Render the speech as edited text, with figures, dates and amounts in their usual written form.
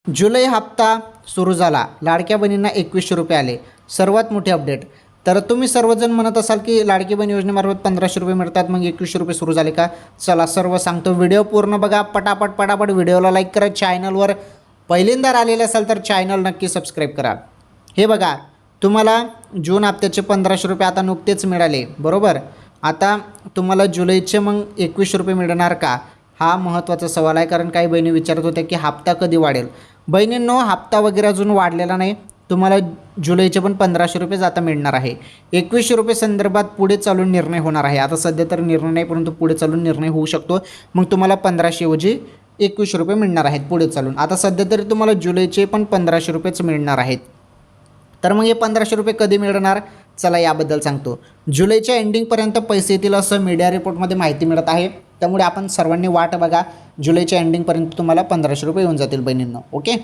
जुलै हप्ता सुरू झाला, लाडक्या बहिणींना 2100 रुपये आले. सर्वात मोठी अपडेट. तर तुम्ही सर्वजण म्हणत असाल की लाडकी बहीण योजनेमार्फत 1500 रुपये मिळतात, मग 2100 रुपये सुरू झाले का? चला सर्व सांगतो. व्हिडिओ पूर्ण बघा, पटापट व्हिडिओला लाईक करा. चॅनलवर पहिल्यांदा आलेले असाल तर चॅनल नक्की सबस्क्राईब करा. हे बघा, तुम्हाला जून हप्त्याचे 1500 रुपये आता नुकतेच मिळाले, बरोबर. आता तुम्हाला जुलैचे मग 2100 रुपये मिळणार का? हा महत्त्वाचा सवाल आहे, कारण काही बहिणी विचारत होत्या की हप्ता कधी वाढेल. बहिणींनो, हप्ता वगैरे अजून वाढलेला नाही. तुम्हाला जुलैचे पण 1500 रुपये आता मिळणार आहे. 2100 रुपये संदर्भात पुढे चालून निर्णय होणार आहे. आता सध्या तर निर्णय नाही, परंतु पुढे चालून निर्णय होऊ शकतो. मग तुम्हाला 1500 ऐवजी 2100 रुपये मिळणार आहेत पुढे चालून. आता सध्या तरी तुम्हाला जुलैचे पण 1500 रुपयेच मिळणार आहेत. तर मग हे 1500 रुपये कधी मिळणार? चला याबद्दल सांगतो. जुलैच्या एंडिंगपर्यंत पैसे येतील असं मीडिया रिपोर्टमध्ये माहिती मिळत आहे. त्यामुळे आपण सर्वांनी वाट बघा. जुलैच्या एंडिंगपर्यंत तुम्हाला 1500 रुपये येऊन जातील बहिणींनो. ओके.